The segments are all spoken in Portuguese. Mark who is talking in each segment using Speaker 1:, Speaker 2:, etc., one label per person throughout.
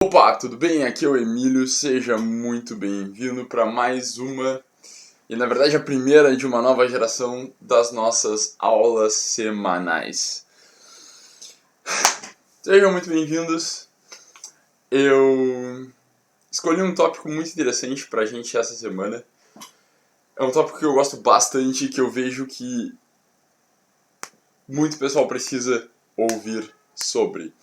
Speaker 1: Opa, tudo bem? Aqui é o Emílio, seja muito bem-vindo para mais uma, e na verdade a primeira de uma nova geração das nossas aulas semanais. Sejam muito bem-vindos. Eu escolhi um tópico muito interessante pra gente essa semana. É um tópico que eu gosto bastante e que eu vejo que muito pessoal precisa ouvir sobre,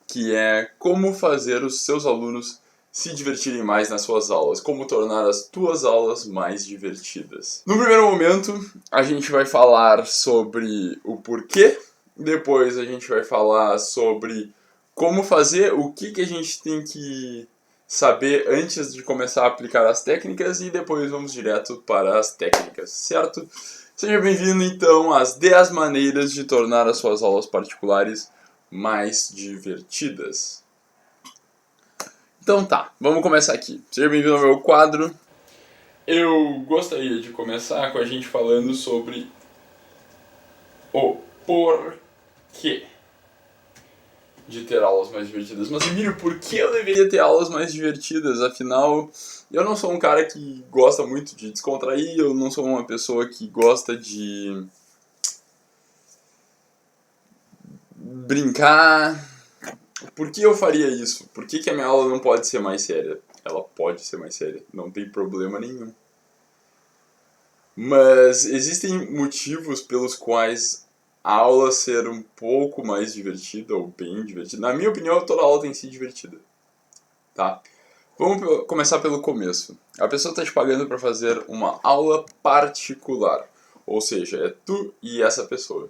Speaker 1: que é como fazer os seus alunos se divertirem mais nas suas aulas, como tornar as tuas aulas mais divertidas. No primeiro momento, a gente vai falar sobre o porquê, depois a gente vai falar sobre como fazer, o que a gente tem que saber antes de começar a aplicar as técnicas e depois vamos direto para as técnicas, certo? Seja bem-vindo então às 10 maneiras de tornar as suas aulas particulares mais divertidas. Então tá, vamos começar aqui. Seja bem-vindo ao meu quadro. Eu gostaria de começar com a gente falando sobre o porquê de ter aulas mais divertidas. Mas Emílio, por que eu deveria ter aulas mais divertidas? Afinal, eu não sou um cara que gosta muito de descontrair, eu não sou uma pessoa que gosta de brincar. Por que eu faria isso? Por que a minha aula não pode ser mais séria? Ela pode ser mais séria, não tem problema nenhum. Mas existem motivos pelos quais a aula ser um pouco mais divertida ou bem divertida. Na minha opinião, toda aula tem que ser divertida. Tá? Vamos começar pelo começo. A pessoa está te pagando para fazer uma aula particular. Ou seja, é tu e essa pessoa.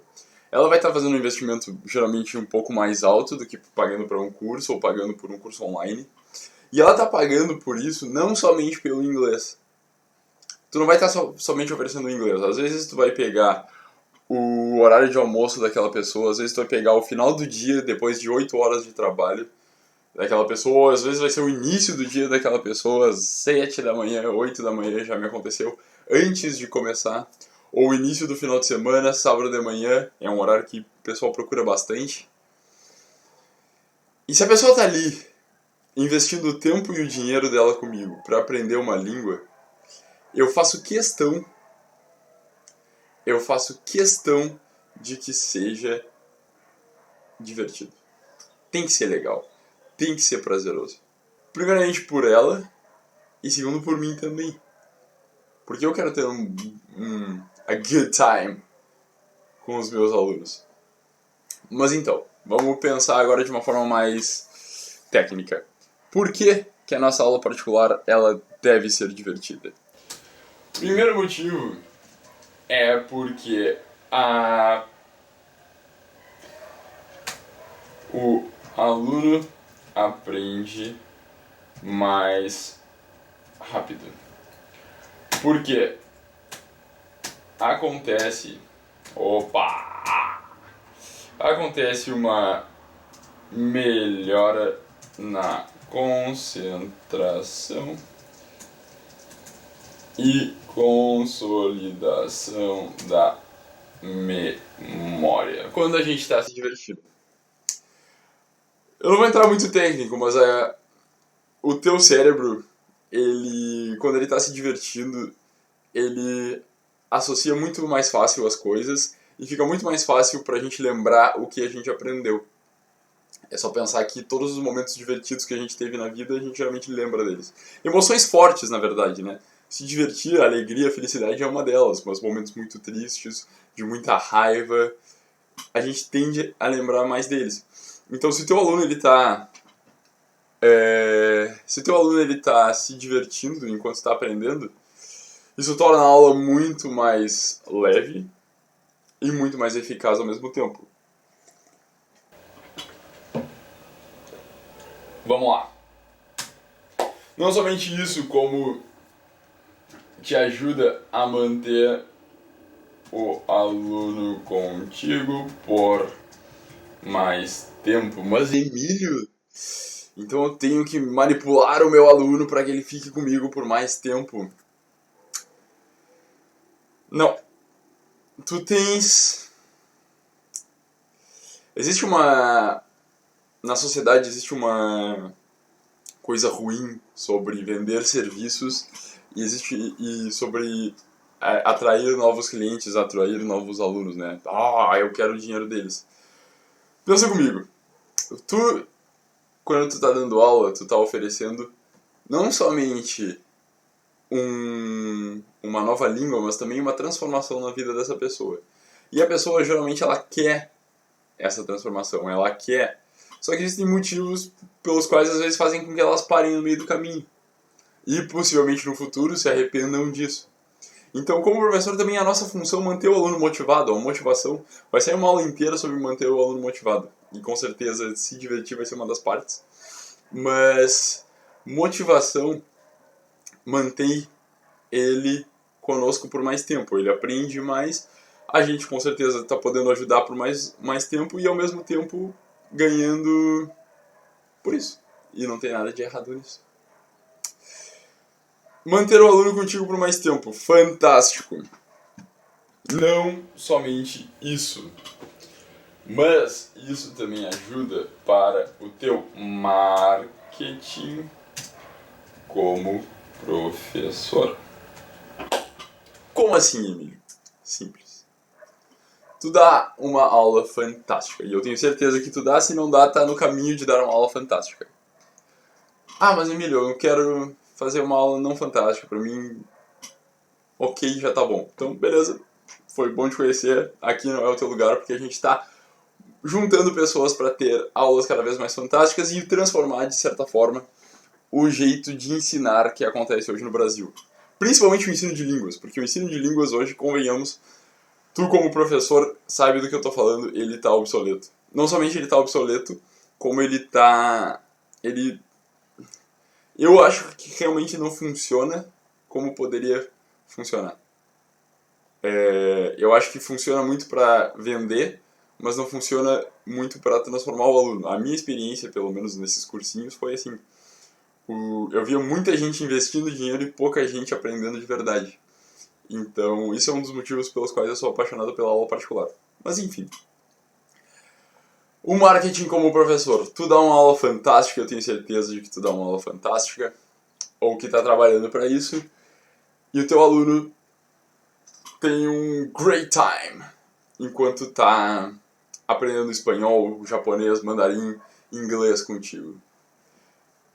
Speaker 1: Ela vai estar fazendo um investimento geralmente um pouco mais alto do que pagando para um curso ou pagando por um curso online. E ela está pagando por isso não somente pelo inglês. Tu não vai estar somente oferecendo inglês. Às vezes tu vai pegar o horário de almoço daquela pessoa, às vezes tu vai pegar o final do dia depois de 8 horas de trabalho daquela pessoa, às vezes vai ser o início do dia daquela pessoa, às 7 da manhã, 8 da manhã, já me aconteceu, antes de começar, ou o início do final de semana, sábado de manhã, é um horário que o pessoal procura bastante. E se a pessoa tá ali, investindo o tempo e o dinheiro dela comigo para aprender uma língua, eu faço questão de que seja divertido. Tem que ser legal. Tem que ser prazeroso. Primeiramente por ela e segundo por mim também. Porque eu quero ter a good time com os meus alunos. Mas então, vamos pensar agora de uma forma mais técnica. Por que a nossa aula particular ela deve ser divertida? Primeiro motivo é porque o aluno aprende mais rápido. Porque acontece uma melhora na concentração e consolidação da memória quando a gente está se divertindo. Eu não vou entrar muito técnico, mas o teu cérebro, quando ele está se divertindo, ele associa muito mais fácil as coisas e fica muito mais fácil pra gente lembrar o que a gente aprendeu. É só pensar que todos os momentos divertidos que a gente teve na vida, a gente geralmente lembra deles. Emoções fortes, na verdade, né? Se divertir, a alegria, a felicidade é uma delas, mas momentos muito tristes, de muita raiva, a gente tende a lembrar mais deles. Então, se o teu aluno ele tá se divertindo enquanto está aprendendo, isso torna a aula muito mais leve e muito mais eficaz ao mesmo tempo. Vamos lá. Não somente isso, como te ajuda a manter o aluno contigo por mais tempo. Mas Emílio, então eu tenho que manipular o meu aluno para que ele fique comigo por mais tempo. Não. Na sociedade existe uma coisa ruim sobre vender serviços e sobre atrair novos clientes, atrair novos alunos, né? Eu quero o dinheiro deles. Pensa comigo, quando tu tá dando aula, tu tá oferecendo não somente uma nova língua, mas também uma transformação na vida dessa pessoa. E a pessoa, geralmente, ela quer essa transformação, ela quer. Só que existem motivos pelos quais, às vezes, fazem com que elas parem no meio do caminho. E, possivelmente, no futuro, se arrependam disso. Então, como professor, também é a nossa função manter o aluno motivado, a motivação. Vai sair uma aula inteira sobre manter o aluno motivado. E, com certeza, se divertir vai ser uma das partes. Mas motivação mantém ele conosco por mais tempo. Ele aprende mais, a gente com certeza está podendo ajudar por mais tempo e ao mesmo tempo ganhando por isso. E não tem nada de errado nisso. Manter o aluno contigo por mais tempo. Fantástico. Não somente isso, mas isso também ajuda para o teu marketing como professor. Como assim, Emílio? Simples. Tu dá uma aula fantástica. E eu tenho certeza que tu dá, se não dá, tá no caminho de dar uma aula fantástica. Mas Emílio, eu quero fazer uma aula não fantástica. Pra mim, ok, já tá bom. Então, beleza. Foi bom te conhecer. Aqui não é o teu lugar, porque a gente tá juntando pessoas para ter aulas cada vez mais fantásticas e transformar, de certa forma, o jeito de ensinar que acontece hoje no Brasil. Principalmente o ensino de línguas, porque o ensino de línguas hoje, convenhamos, tu como professor sabe do que eu tô falando, ele tá obsoleto. Não somente ele tá obsoleto, como ele tá... Eu acho que realmente não funciona como poderia funcionar. Eu acho que funciona muito para vender, mas não funciona muito para transformar o aluno. A minha experiência, pelo menos nesses cursinhos, foi assim. Eu via muita gente investindo dinheiro e pouca gente aprendendo de verdade. Então, isso é um dos motivos pelos quais eu sou apaixonado pela aula particular. Mas enfim. O marketing como professor. Tu dá uma aula fantástica, eu tenho certeza de que tu dá uma aula fantástica. Ou que está trabalhando para isso. E o teu aluno tem um great time enquanto tá aprendendo espanhol, japonês, mandarim, inglês contigo.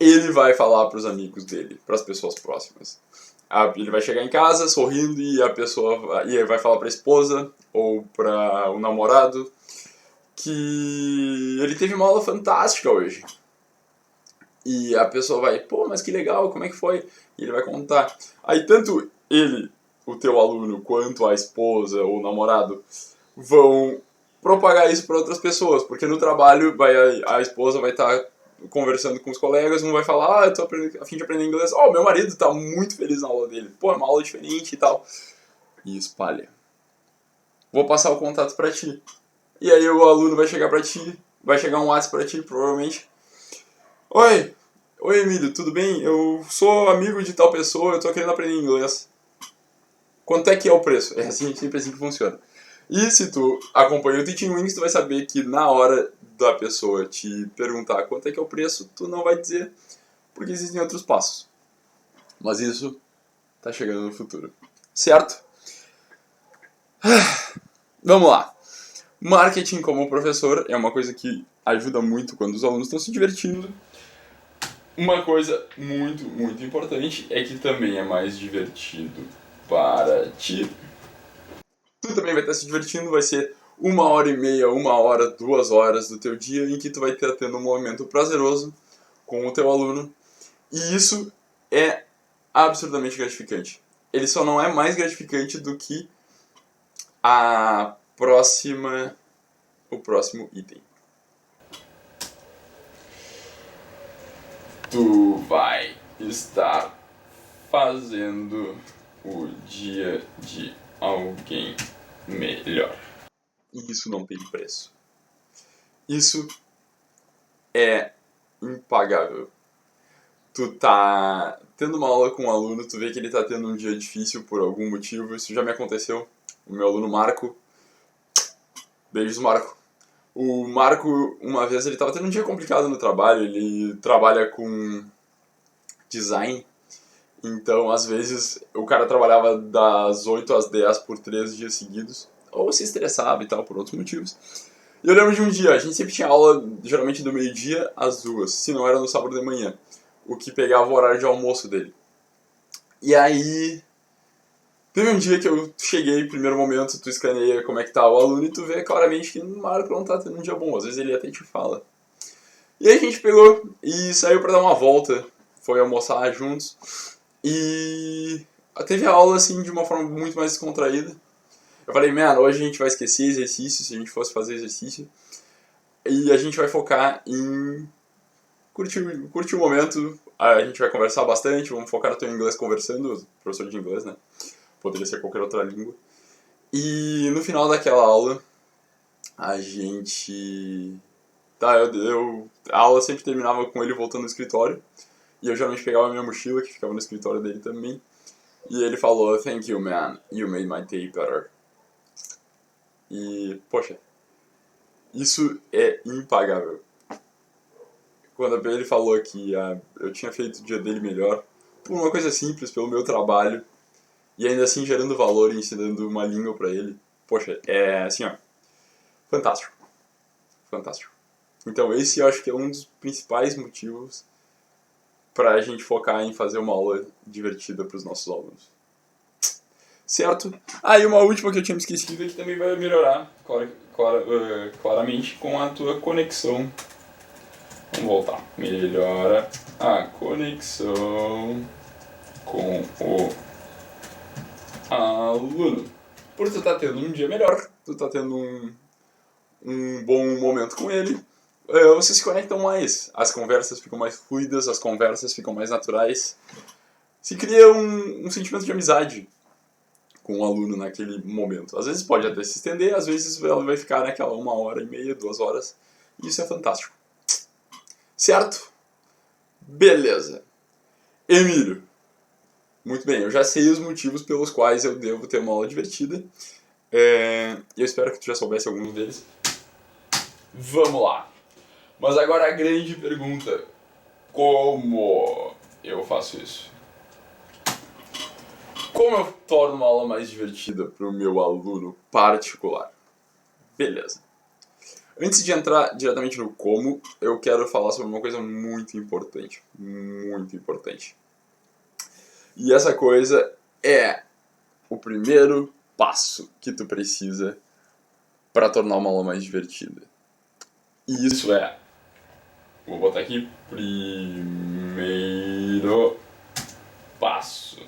Speaker 1: Ele vai falar para os amigos dele, para as pessoas próximas. Ele vai chegar em casa sorrindo e a pessoa vai falar para a esposa ou para o namorado que ele teve uma aula fantástica hoje. E a pessoa vai, mas que legal, como é que foi? E ele vai contar. Aí tanto ele, o teu aluno, quanto a esposa ou o namorado vão propagar isso para outras pessoas, porque no trabalho a esposa vai estar conversando com os colegas, um vai falar, eu tô a fim de aprender inglês, meu marido tá muito feliz na aula dele, é uma aula diferente e tal. E espalha. Vou passar o contato para ti. E aí o aluno vai chegar para ti, vai chegar um WhatsApp para ti, provavelmente. Oi, Emílio, tudo bem? Eu sou amigo de tal pessoa, eu tô querendo aprender inglês. Quanto é que é o preço? É sempre assim que funciona. E se tu acompanha o Teaching Wings, tu vai saber que na hora da pessoa te perguntar quanto é que é o preço, tu não vai dizer, porque existem outros passos. Mas isso tá chegando no futuro. Certo? Vamos lá. Marketing como professor é uma coisa que ajuda muito quando os alunos estão se divertindo. Uma coisa muito, muito importante é que também é mais divertido para ti. Tu também vai estar se divertindo, vai ser 1h30, 1 hora, 2 horas do teu dia em que tu vai estar tendo um momento prazeroso com o teu aluno. E isso é absurdamente gratificante. Ele só não é mais gratificante do que o próximo item. Tu vai estar fazendo o dia de alguém melhor. E isso não tem preço. Isso é impagável. Tu tá tendo uma aula com um aluno, tu vê que ele tá tendo um dia difícil por algum motivo. Isso já me aconteceu. O meu aluno Marco. Beijos, Marco. O Marco, uma vez, ele tava tendo um dia complicado no trabalho. Ele trabalha com design. Então, às vezes, o cara trabalhava das 8 às 10 por 3 dias seguidos, ou se estressava e tal, por outros motivos. E eu lembro de um dia, a gente sempre tinha aula, geralmente do meio-dia às 2, se não era no sábado de manhã, o que pegava o horário de almoço dele. E aí, teve um dia que eu cheguei, primeiro momento, tu escaneia como é que tá o aluno e tu vê claramente que o Marco não tá tendo um dia bom, às vezes ele até te fala. E aí a gente pegou e saiu pra dar uma volta, foi almoçar juntos, e teve a aula assim de uma forma muito mais descontraída. Eu falei, mano, hoje a gente vai esquecer exercício, se a gente fosse fazer exercício, e a gente vai focar em curtir o momento, a gente vai conversar bastante, vamos focar no teu inglês conversando, professor de inglês, né? Poderia ser qualquer outra língua. E no final daquela aula, a gente... a aula sempre terminava com ele voltando no escritório, e eu geralmente pegava a minha mochila, que ficava no escritório dele também, e ele falou, "Thank you, man, you made my day better." E, poxa, isso é impagável. Quando ele falou que eu tinha feito o dia dele melhor, por uma coisa simples, pelo meu trabalho, e ainda assim gerando valor e ensinando uma língua pra ele, poxa, é assim, ó, fantástico. Fantástico. Então esse eu acho que é um dos principais motivos pra gente focar em fazer uma aula divertida pros nossos alunos. Certo? E uma última que eu tinha me esquecido que também vai melhorar claramente com a tua conexão. Vamos voltar. Melhora a conexão com o aluno. Por tu tá tendo um dia melhor, tu tá tendo um bom momento com ele, vocês se conectam mais. As conversas ficam mais fluidas, as conversas ficam mais naturais. Se cria um sentimento de amizade com o aluno naquele momento. Às vezes pode até se estender, às vezes ela vai ficar naquela 1h30, 2 horas. E isso é fantástico. Certo? Beleza. Emílio. Muito bem, eu já sei os motivos pelos quais eu devo ter uma aula divertida. Eu espero que tu já soubesse alguns deles. Vamos lá. Mas agora a grande pergunta. Como eu faço isso? Como eu torno uma aula mais divertida para o meu aluno particular? Beleza. Antes de entrar diretamente no como, eu quero falar sobre uma coisa muito importante. Muito importante. E essa coisa é o primeiro passo que tu precisa para tornar uma aula mais divertida. E isso é... Vou botar aqui. Primeiro passo.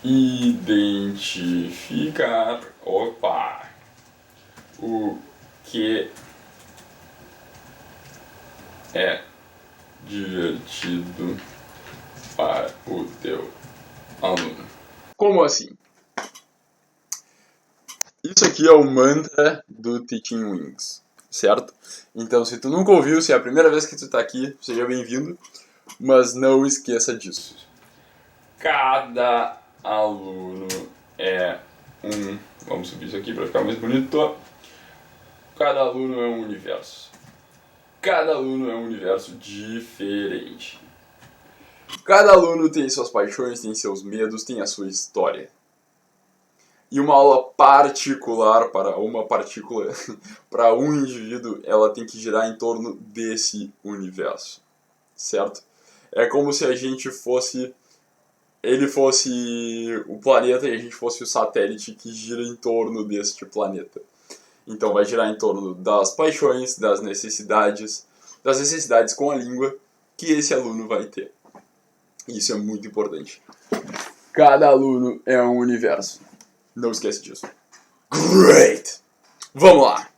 Speaker 1: Identificar, o que é divertido para o teu aluno. Como assim? Isso aqui é o mantra do Teaching Wings, certo? Então, se tu nunca ouviu, se é a primeira vez que tu tá aqui, seja bem-vindo, mas não esqueça disso. Cada aluno é vamos subir isso aqui para ficar mais bonito. Cada aluno é um universo. Cada aluno é um universo diferente. Cada aluno tem suas paixões, tem seus medos, tem a sua história. E uma aula particular para para um indivíduo, ela tem que girar em torno desse universo, certo? É como se a gente fosse... ele fosse o planeta e a gente fosse o satélite que gira em torno deste planeta. Então vai girar em torno das paixões, das necessidades com a língua que esse aluno vai ter. Isso é muito importante. Cada aluno é um universo. Não esquece disso. Great! Vamos lá!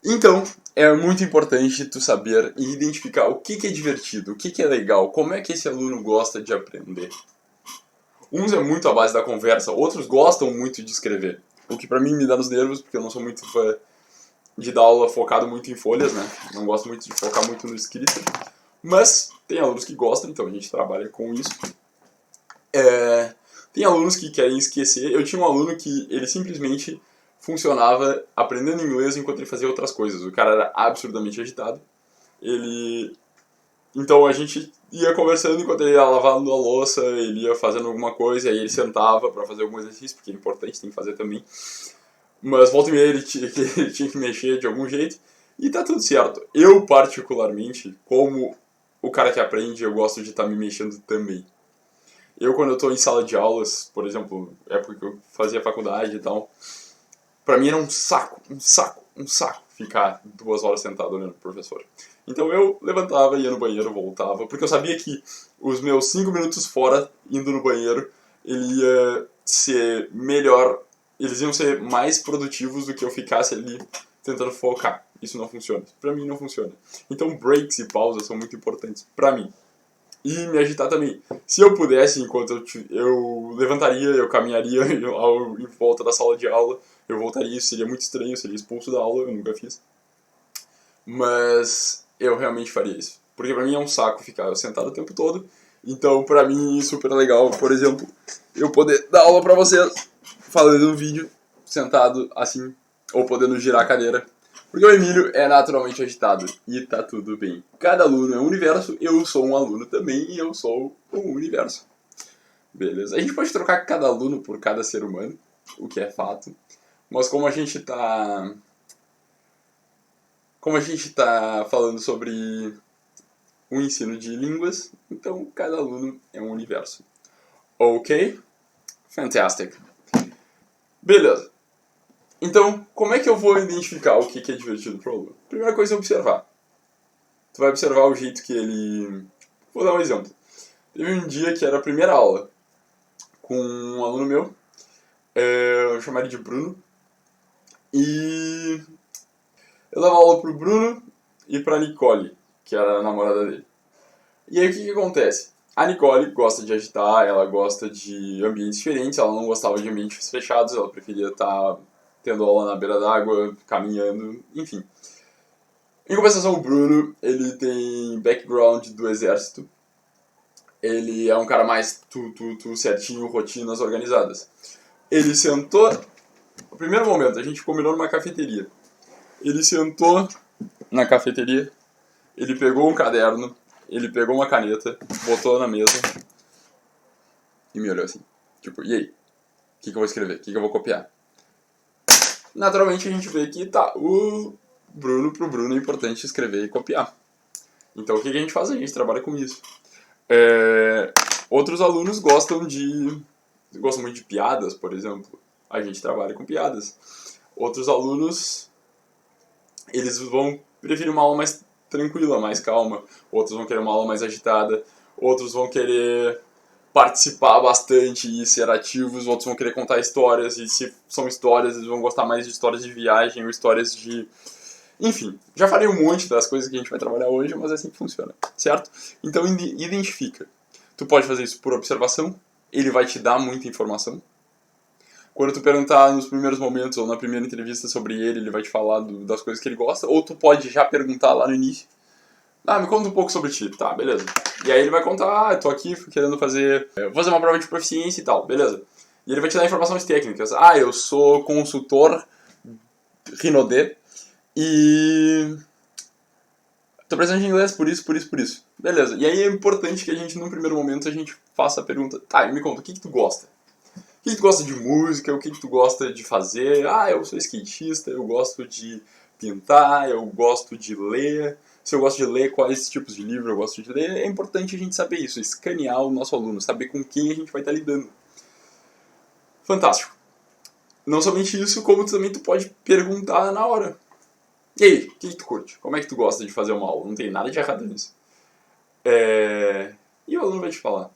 Speaker 1: Então, é muito importante tu saber e identificar o que é divertido, o que é legal, como é que esse aluno gosta de aprender. Uns é muito à base da conversa, outros gostam muito de escrever. O que pra mim me dá nos nervos, porque eu não sou muito fã de dar aula focado muito em folhas, né? Não gosto muito de focar muito no escrito. Mas tem alunos que gostam, então a gente trabalha com isso. Tem alunos que querem esquecer. Eu tinha um aluno que ele simplesmente funcionava aprendendo inglês enquanto ele fazia outras coisas. O cara era absurdamente agitado. Ele Então a gente ia conversando enquanto ele ia lavando a louça, ele ia fazendo alguma coisa, aí ele sentava pra fazer algum exercício, porque é importante, tem que fazer também. Mas volta e meia ele tinha, ele tinha que mexer de algum jeito, e tá tudo certo. Eu, particularmente, como o cara que aprende, eu gosto de estar me mexendo também. Eu, quando eu tô em sala de aulas, por exemplo, época que eu fazia faculdade e tal, pra mim era um saco ficar 2 horas sentado olhando pro professor. Então eu levantava, ia no banheiro, voltava, porque eu sabia que os meus 5 minutos fora, indo no banheiro, ele ia ser melhor, eles iam ser mais produtivos do que eu ficasse ali tentando focar. Isso não funciona. Pra mim não funciona. Então breaks e pausas são muito importantes pra mim. E me agitar também. Se eu pudesse, enquanto eu levantaria, eu caminharia em volta da sala de aula, eu voltaria, isso seria muito estranho, eu seria expulso da aula, eu nunca fiz. Mas eu realmente faria isso. Porque pra mim é um saco ficar sentado o tempo todo. Então, pra mim, é super legal, por exemplo, eu poder dar aula pra vocês, falando um vídeo, sentado assim, ou podendo girar a cadeira. Porque o Emílio é naturalmente agitado e tá tudo bem. Cada aluno é um universo, eu sou um aluno também e eu sou um universo. Beleza? A gente pode trocar cada aluno por cada ser humano, o que é fato. Mas como a gente tá falando sobre o ensino de línguas, então cada aluno é um universo. Ok? Fantastic. Beleza. Então, como é que eu vou identificar o que é divertido para o aluno? Primeira coisa é observar. Tu vai observar o jeito que ele... Vou dar um exemplo. Teve um dia que era a primeira aula com um aluno meu, eu chamaria de Bruno, e eu dava aula pro Bruno e pra Nicole, que era a namorada dele. E aí o que acontece? A Nicole gosta de agitar, ela gosta de ambientes diferentes, ela não gostava de ambientes fechados, ela preferia estar tendo aula na beira d'água, caminhando, enfim. Em compensação, o Bruno, ele tem background do exército, ele é um cara mais tu certinho, rotinas organizadas. Ele sentou, no primeiro momento, a gente combinou numa cafeteria. Ele sentou na cafeteria, ele pegou um caderno, ele pegou uma caneta, botou na mesa e me olhou assim. Tipo, e aí? O que eu vou escrever? O que eu vou copiar? Naturalmente a gente vê que tá, pro Bruno é importante escrever e copiar. Então o que a gente faz? A gente trabalha com isso. Outros alunos gostam muito de piadas, por exemplo. A gente trabalha com piadas. Outros alunos, eles vão preferir uma aula mais tranquila, mais calma. Outros vão querer uma aula mais agitada. Outros vão querer participar bastante e ser ativos. Outros vão querer contar histórias. E se são histórias, eles vão gostar mais de histórias de viagem ou histórias de... Enfim, já falei um monte das coisas que a gente vai trabalhar hoje, mas é assim que funciona, certo? Então identifica. Tu pode fazer isso por observação, ele vai te dar muita informação. Quando tu perguntar nos primeiros momentos ou na primeira entrevista sobre ele vai te falar das coisas que ele gosta. Ou tu pode já perguntar lá no início. Me conta um pouco sobre ti. Tá, beleza. E aí ele vai contar, eu tô aqui querendo vou fazer uma prova de proficiência e tal, beleza. E ele vai te dar informações técnicas. Eu sou consultor Rinode e tô precisando de inglês por isso, por isso, por isso. Beleza. E aí é importante que a gente, num primeiro momento, a gente faça a pergunta, tá, me conta, o que tu gosta? O que tu gosta de música? O que tu gosta de fazer? Eu sou skatista, eu gosto de pintar, eu gosto de ler. Se eu gosto de ler, quais tipos de livro eu gosto de ler? É importante a gente saber isso, escanear o nosso aluno, saber com quem a gente vai estar lidando. Fantástico. Não somente isso, como também tu pode perguntar na hora. E aí, o que tu curte? Como é que tu gosta de fazer uma aula? Não tem nada de errado nisso. E o aluno vai te falar.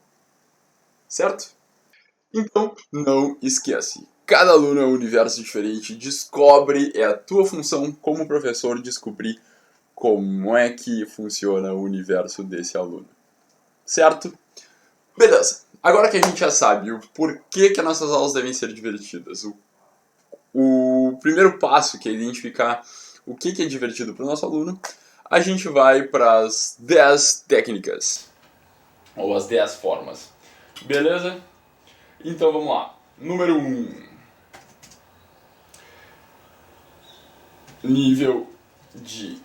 Speaker 1: Certo? Então, não esquece. Cada aluno é um universo diferente. Descobre, é a tua função como professor descobrir como é que funciona o universo desse aluno. Certo? Beleza. Agora que a gente já sabe o porquê que as nossas aulas devem ser divertidas, o primeiro passo, que é identificar o que é divertido para o nosso aluno, a gente vai para as 10 técnicas, ou as 10 formas. Beleza? Então vamos lá. Número 1. Nível de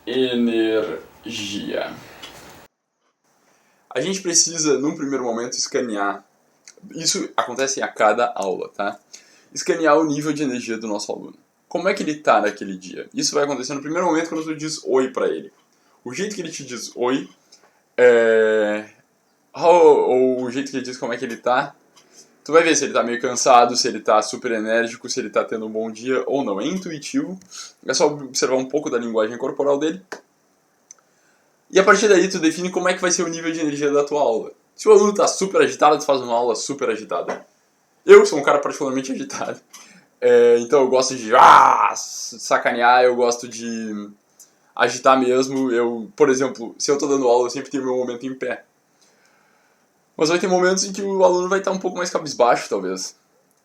Speaker 1: energia. A gente precisa, num primeiro momento, escanear. Isso acontece a cada aula, tá? Escanear o nível de energia do nosso aluno. Como é que ele tá naquele dia? Isso vai acontecer no primeiro momento quando tu diz oi pra ele. O jeito que ele te diz oi, ou o jeito que ele diz como é que ele tá, tu vai ver se ele tá meio cansado, se ele tá super enérgico, se ele tá tendo um bom dia ou não. É intuitivo, é só observar um pouco da linguagem corporal dele. E a partir daí tu define como é que vai ser o nível de energia da tua aula. Se o aluno tá super agitado, tu faz uma aula super agitada. Eu sou um cara particularmente agitado. Então eu gosto de sacanear, eu gosto de agitar mesmo. Por exemplo, se eu tô dando aula, eu sempre tenho meu momento em pé. Mas vai ter momentos em que o aluno vai estar um pouco mais cabisbaixo, talvez.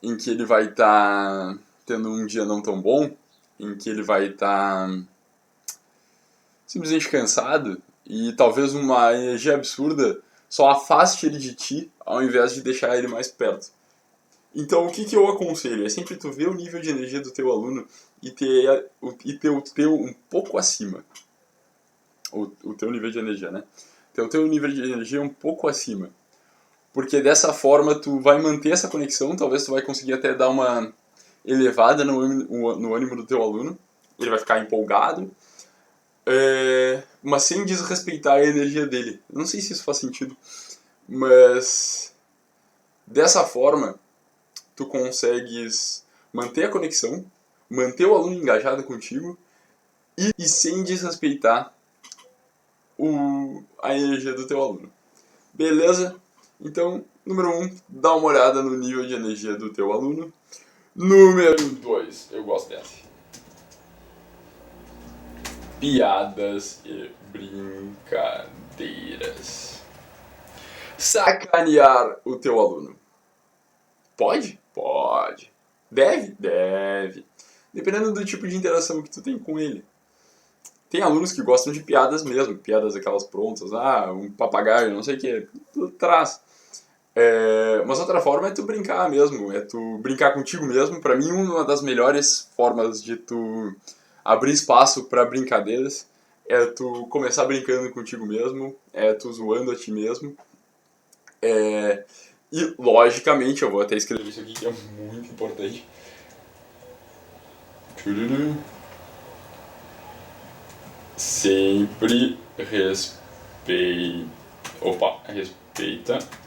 Speaker 1: Em que ele vai estar tendo um dia não tão bom. Em que ele vai estar simplesmente cansado. E talvez uma energia absurda só afaste ele de ti, ao invés de deixar ele mais perto. Então, o que eu aconselho? É sempre tu ver o nível de energia do teu aluno e ter o teu um pouco acima. O teu nível de energia, né? Ter o teu nível de energia um pouco acima. Porque dessa forma tu vai manter essa conexão, talvez tu vai conseguir até dar uma elevada no ânimo do teu aluno. Ele vai ficar empolgado, mas sem desrespeitar a energia dele. Não sei se isso faz sentido, mas dessa forma tu consegues manter a conexão, manter o aluno engajado contigo e sem desrespeitar a energia do teu aluno. Beleza? Então, número 1, dá uma olhada no nível de energia do teu aluno. Número 2, eu gosto dessa. Piadas e brincadeiras. Sacanear o teu aluno. Pode? Pode. Deve? Deve. Dependendo do tipo de interação que tu tem com ele. Tem alunos que gostam de piadas mesmo, piadas aquelas prontas, um papagaio, não sei o que, tu traz. Mas outra forma é tu brincar mesmo, é tu brincar contigo mesmo. Pra mim, uma das melhores formas de tu abrir espaço pra brincadeiras é tu começar brincando contigo mesmo, é tu zoando a ti mesmo. E, logicamente, eu vou até escrever isso aqui que é muito importante. Sempre respeita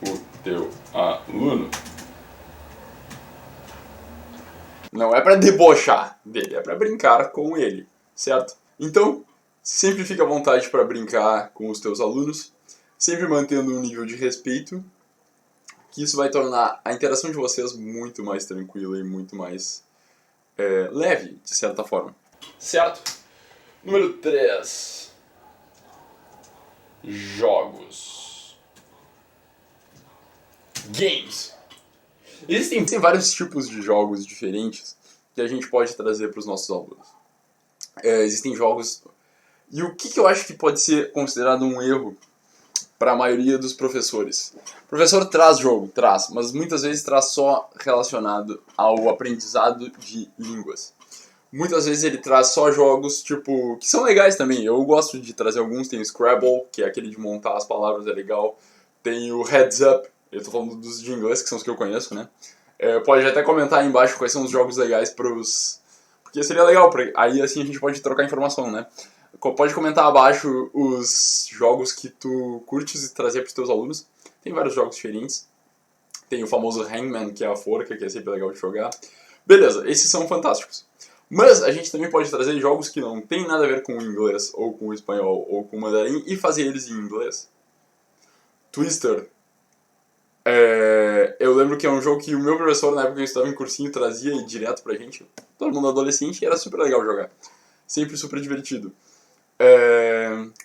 Speaker 1: o teu aluno. Não é pra debochar dele, é pra brincar com ele, certo? Então, sempre fica à vontade para brincar com os teus alunos, sempre mantendo um nível de respeito, que isso vai tornar a interação de vocês muito mais tranquila e muito mais leve, de certa forma. Certo? Número 3. Jogos. Games. Existem vários tipos de jogos diferentes que a gente pode trazer para os nossos alunos. Existem jogos... E o que eu acho que pode ser considerado um erro para a maioria dos professores? O professor traz jogo, traz, mas muitas vezes traz só relacionado ao aprendizado de línguas. Muitas vezes ele traz só jogos, tipo, que são legais também. Eu gosto de trazer alguns. Tem o Scrabble, que é aquele de montar as palavras, é legal. Tem o Heads Up, eu tô falando dos de inglês, que são os que eu conheço, né? Pode até comentar aí embaixo quais são os jogos legais pros... Porque seria legal, aí assim a gente pode trocar informação, né? Pode comentar abaixo os jogos que tu curtes e trazer pros teus alunos. Tem vários jogos diferentes. Tem o famoso Hangman, que é a forca, que é sempre legal de jogar. Beleza, esses são fantásticos. Mas a gente também pode trazer jogos que não tem nada a ver com o inglês, ou com o espanhol, ou com o mandarim, e fazer eles em inglês. Twister. Eu lembro que é um jogo que o meu professor, na época que eu estava em cursinho, trazia direto pra gente. Todo mundo adolescente, e era super legal jogar. Sempre super divertido.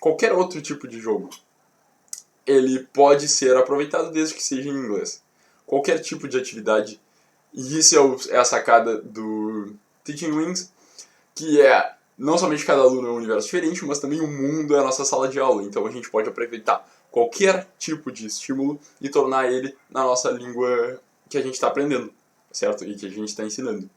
Speaker 1: Qualquer outro tipo de jogo, ele pode ser aproveitado desde que seja em inglês. Qualquer tipo de atividade. E isso é a sacada do Teaching Wings, que é não somente cada aluno é um universo diferente, mas também o mundo é a nossa sala de aula. Então a gente pode aproveitar qualquer tipo de estímulo e tornar ele na nossa língua que a gente está aprendendo, certo? E que a gente está ensinando.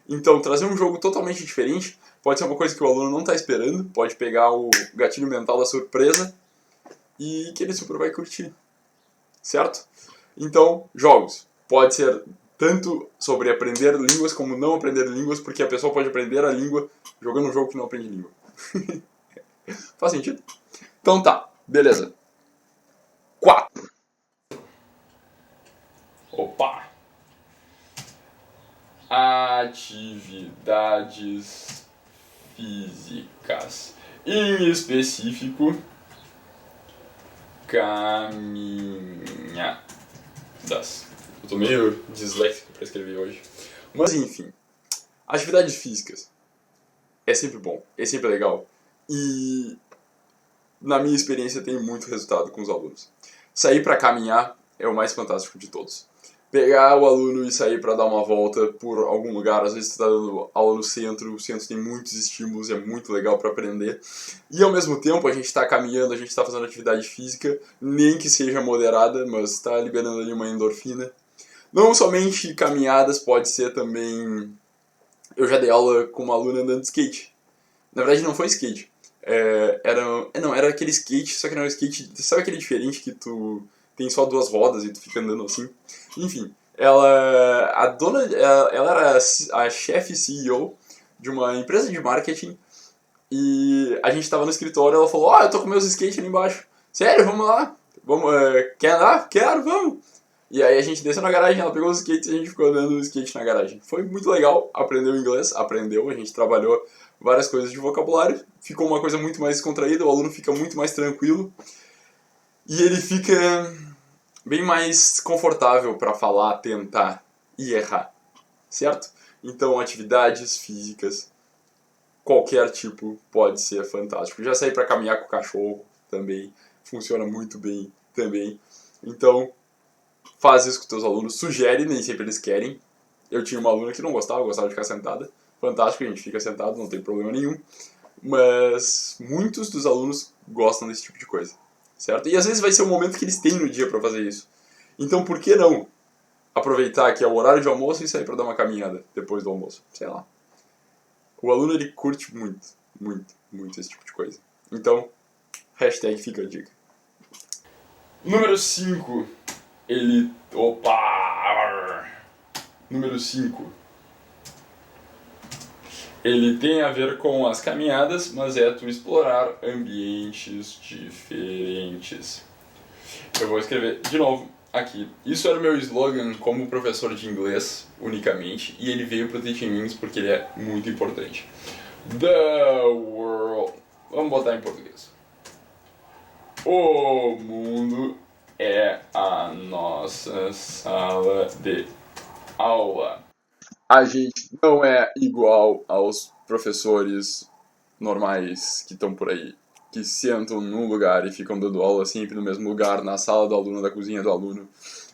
Speaker 1: Então trazer um jogo totalmente diferente pode ser uma coisa que o aluno não está esperando, pode pegar o gatilho mental da surpresa e que ele super vai curtir. certo? Então, jogos. Pode ser tanto sobre aprender línguas como não aprender línguas, porque a pessoa pode aprender a língua jogando um jogo que não aprende língua. Faz sentido? Então tá, beleza. 4. Opa! Atividades físicas. Em específico, caminhadas. Eu tô meio disléxico pra escrever hoje. Mas enfim, atividades físicas é sempre bom, é sempre legal. E na minha experiência tem muito resultado com os alunos. Sair pra caminhar é o mais fantástico de todos. Pegar o aluno e sair para dar uma volta por algum lugar, às vezes você está dando aula no centro, o centro tem muitos estímulos, é muito legal para aprender. E ao mesmo tempo a gente está caminhando, a gente está fazendo atividade física, nem que seja moderada, mas está liberando ali uma endorfina. Não somente caminhadas, pode ser também... Eu já dei aula com uma aluna andando de skate. Na verdade não foi skate, era aquele skate, só que não era skate, sabe aquele diferente que tu tem só 2 rodas e tu fica andando assim? Enfim, ela era a chefe CEO de uma empresa de marketing e a gente tava no escritório e ela falou, eu tô com meus skates ali embaixo. Sério, vamos lá? Vamos, quer andar? Quero, vamos! E aí a gente desceu na garagem, ela pegou os skates e a gente ficou andando no skate na garagem. Foi muito legal, aprendeu inglês, a gente trabalhou várias coisas de vocabulário, ficou uma coisa muito mais descontraída, o aluno fica muito mais tranquilo e ele fica bem mais confortável para falar, tentar e errar, certo? Então, atividades físicas, qualquer tipo, pode ser fantástico. Já saí para caminhar com o cachorro também, funciona muito bem também. Então, faz isso com os teus alunos, sugere, nem sempre eles querem. Eu tinha uma aluna que não gostava de ficar sentada. Fantástico, a gente fica sentado, não tem problema nenhum. Mas muitos dos alunos gostam desse tipo de coisa, certo? E às vezes vai ser o momento que eles têm no dia para fazer isso. Então por que não aproveitar que é o horário de almoço e sair para dar uma caminhada depois do almoço? Sei lá. O aluno ele curte muito, muito, muito esse tipo de coisa. Então, hashtag fica a dica. Número 5. Número 5. Ele tem a ver com as caminhadas, mas é tu explorar ambientes diferentes. Eu vou escrever de novo aqui. Isso era o meu slogan como professor de inglês, unicamente, e ele veio pro Teaching Wings porque ele é muito importante. The world... Vamos botar em português. O mundo é a nossa sala de aula. A gente não é igual aos professores normais que estão por aí, que sentam num lugar e ficam dando aula sempre no mesmo lugar, na sala do aluno, na cozinha do aluno,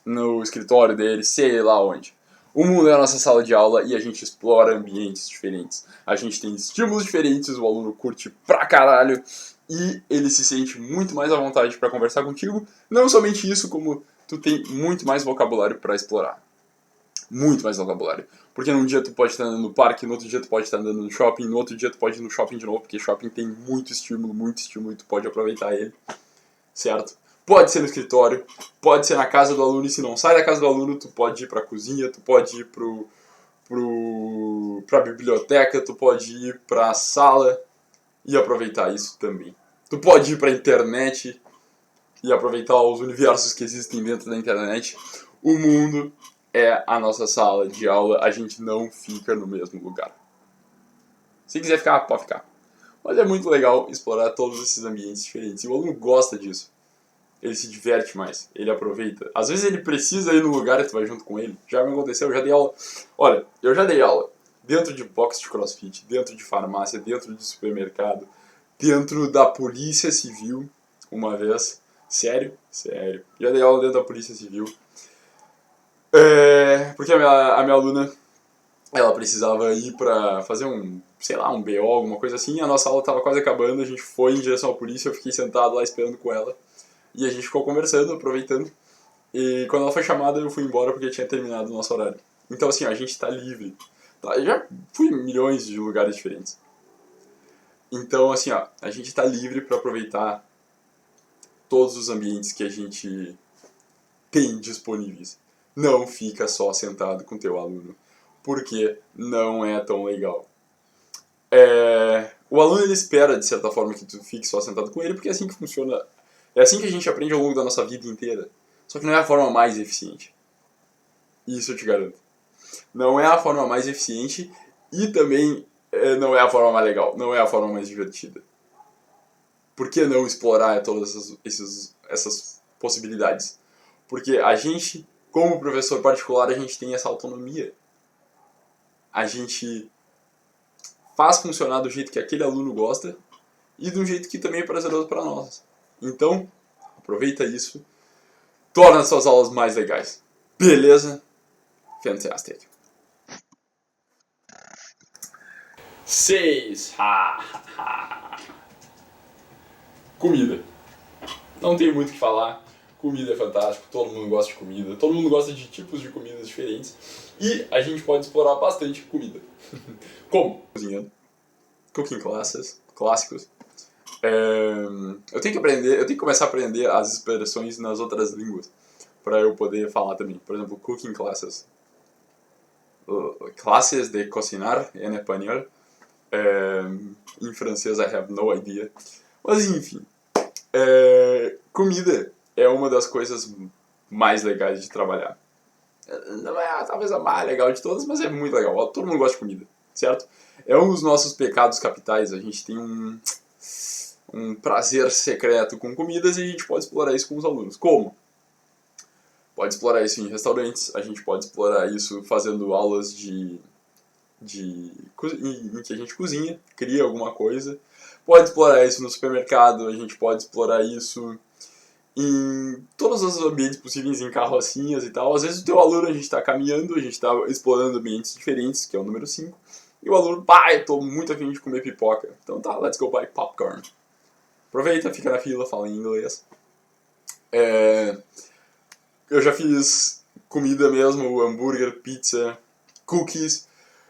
Speaker 1: no escritório dele, sei lá onde. O mundo é a nossa sala de aula e a gente explora ambientes diferentes. A gente tem estímulos diferentes, o aluno curte pra caralho e ele se sente muito mais à vontade para conversar contigo. Não somente isso, como tu tem muito mais vocabulário para explorar. Muito mais vocabulário. Porque num dia tu pode estar andando no parque, no outro dia tu pode estar andando no shopping, no outro dia tu pode ir no shopping de novo, porque shopping tem muito estímulo e tu pode aproveitar ele, certo? Pode ser no escritório, pode ser na casa do aluno, e se não sai da casa do aluno, tu pode ir pra cozinha, tu pode ir pra biblioteca, tu pode ir pra sala e aproveitar isso também. Tu pode ir pra internet e aproveitar os universos que existem dentro da internet. O mundo é a nossa sala de aula, a gente não fica no mesmo lugar. Se quiser ficar, pode ficar. Mas é muito legal explorar todos esses ambientes diferentes. E o aluno gosta disso. Ele se diverte mais, ele aproveita. Às vezes ele precisa ir no lugar e tu vai junto com ele. Já me aconteceu, eu já dei aula. Olha, eu já dei aula dentro de box de crossfit, dentro de farmácia, dentro de supermercado, dentro da polícia civil, uma vez. Sério? Sério. Já dei aula dentro da polícia civil. Porque a minha aluna, ela precisava ir pra fazer um, sei lá, um BO, alguma coisa assim. A nossa aula tava quase acabando, a gente foi em direção à polícia, eu fiquei sentado lá esperando com ela. E a gente ficou conversando, aproveitando. E quando ela foi chamada, eu fui embora porque tinha terminado o nosso horário. Então assim, a gente tá livre. Tá? Eu já fui em milhões de lugares diferentes. Então assim, a gente tá livre pra aproveitar todos os ambientes que a gente tem disponíveis. Não fica só sentado com teu aluno, porque não é tão legal. O aluno ele espera, de certa forma, que tu fique só sentado com ele, porque é assim que funciona. É assim que a gente aprende ao longo da nossa vida inteira. Só que não é a forma mais eficiente. Isso eu te garanto. Não é a forma mais eficiente e também não é a forma mais legal. Não é a forma mais divertida. Por que não explorar todas essas possibilidades? Porque a gente, como professor particular, a gente tem essa autonomia. A gente faz funcionar do jeito que aquele aluno gosta e do jeito que também é prazeroso para nós. Então, aproveita isso, torna as suas aulas mais legais. Beleza? Fantastic. 6. Comida. Não tem muito o que falar. Comida é fantástico, todo mundo gosta de comida, todo mundo gosta de tipos de comidas diferentes e a gente pode explorar bastante comida. Como? Cozinhando, cooking classes, clássicos. Eu tenho que começar a aprender as expressões nas outras línguas para eu poder falar também. Por exemplo, cooking classes. Classes de cocinar em espanhol. Em francês, I have no idea. Mas enfim, comida é uma das coisas mais legais de trabalhar. Não é talvez a mais legal de todas, mas é muito legal. Todo mundo gosta de comida, certo? É um dos nossos pecados capitais. A gente tem um prazer secreto com comidas e a gente pode explorar isso com os alunos. Como? Pode explorar isso em restaurantes, a gente pode explorar isso fazendo aulas em que a gente cozinha, cria alguma coisa. Pode explorar isso no supermercado, a gente pode explorar isso em todos os ambientes possíveis, em carrocinhas e tal. Às vezes o teu aluno, a gente está caminhando, a gente está explorando ambientes diferentes, que é o número 5. E o aluno, eu tô muito afim de comer pipoca. Então tá, let's go buy popcorn. Aproveita, fica na fila, fala em inglês. Eu já fiz comida mesmo, hambúrguer, pizza, cookies.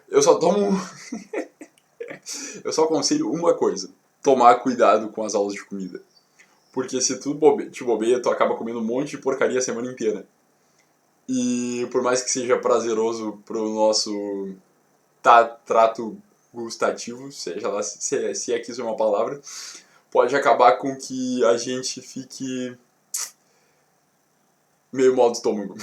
Speaker 1: Eu só aconselho uma coisa: tomar cuidado com as aulas de comida. Porque se tu te bobeia, tu acaba comendo um monte de porcaria a semana inteira. E por mais que seja prazeroso pro nosso trato gustativo, seja lá se é que isso é uma palavra, pode acabar com que a gente fique meio mal do estômago.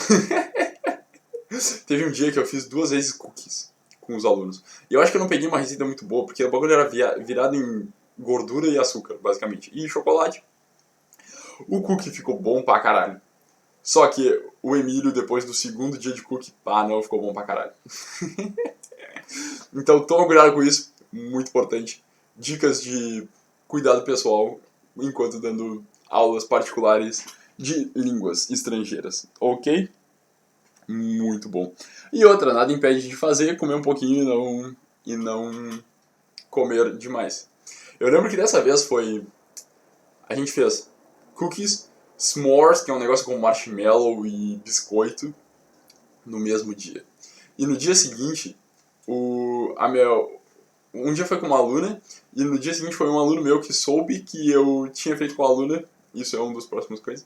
Speaker 1: Teve um dia que eu fiz 2 vezes cookies com os alunos. E eu acho que eu não peguei uma receita muito boa, porque o bagulho era virado em gordura e açúcar, basicamente. E chocolate. O cookie ficou bom pra caralho. Só que o Emílio, depois do segundo dia de cookie, não ficou bom pra caralho. Então toma cuidado com isso, muito importante. Dicas de cuidado pessoal enquanto dando aulas particulares de línguas estrangeiras, ok? Muito bom. E outra, nada impede de fazer, comer um pouquinho e não comer demais. Eu lembro que dessa vez a gente fez cookies, s'mores, que é um negócio com marshmallow e biscoito, no mesmo dia. E no dia seguinte, um dia foi com uma aluna, e no dia seguinte foi um aluno meu que soube que eu tinha feito com a aluna, isso é um dos próximos coisas,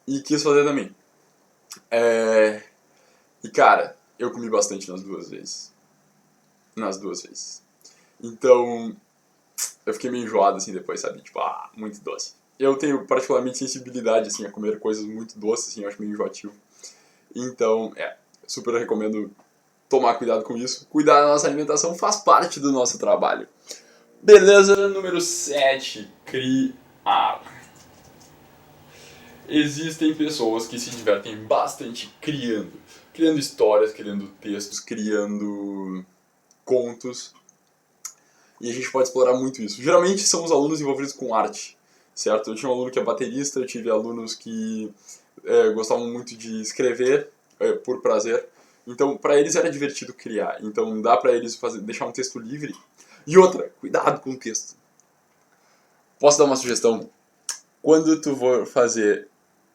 Speaker 1: e quis fazer também. E cara, eu comi bastante nas duas vezes. Então, eu fiquei meio enjoado assim depois, sabe? Tipo, muito doce. Eu tenho particularmente sensibilidade assim a comer coisas muito doces, assim, eu acho meio enjoativo. Então, super recomendo tomar cuidado com isso. Cuidar da nossa alimentação faz parte do nosso trabalho. Beleza, número 7, criar. Existem pessoas que se divertem bastante criando histórias, criando textos, criando contos. E a gente pode explorar muito isso. Geralmente são os alunos envolvidos com arte, certo? Eu tinha um aluno que é baterista, eu tive alunos que gostavam muito de escrever por prazer. Então, para eles era divertido criar. Então, dá para eles deixar um texto livre. E outra, cuidado com o texto. Posso dar uma sugestão? Quando tu for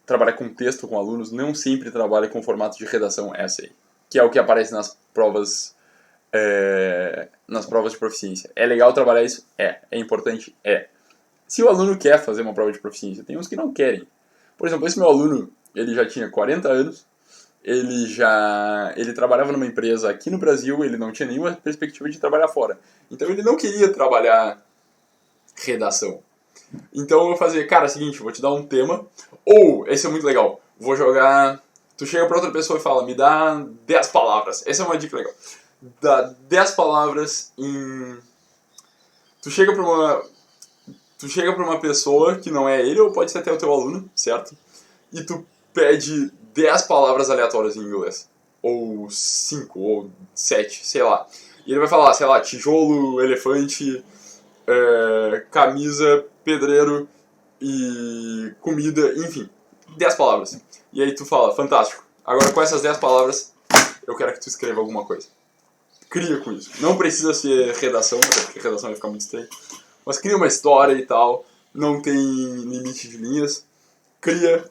Speaker 1: trabalhar com texto com alunos, não sempre trabalhe com formato de redação essay, que é o que aparece nas provas de proficiência. É legal trabalhar isso? É importante? É. Se o aluno quer fazer uma prova de proficiência, tem uns que não querem. Por exemplo, esse meu aluno, ele já tinha 40 anos, ele trabalhava numa empresa aqui no Brasil, ele não tinha nenhuma perspectiva de trabalhar fora. Então ele não queria trabalhar redação. Então eu fazia, cara, é o seguinte, vou te dar um tema, ou, esse é muito legal, vou jogar... Tu chega pra outra pessoa e fala, me dá 10 palavras. Essa é uma dica legal. Dá 10 palavras em... Tu chega pra uma pessoa que não é ele, ou pode ser até o teu aluno, certo? E tu pede 10 palavras aleatórias em inglês. Ou 5, ou 7, sei lá. E ele vai falar, sei lá, tijolo, elefante, camisa, pedreiro e comida, enfim. 10 palavras. E aí tu fala, fantástico. Agora com essas 10 palavras, eu quero que tu escreva alguma coisa. Cria com isso. Não precisa ser redação, até porque redação vai ficar muito estranho. Mas cria uma história e tal. Não tem limite de linhas. Cria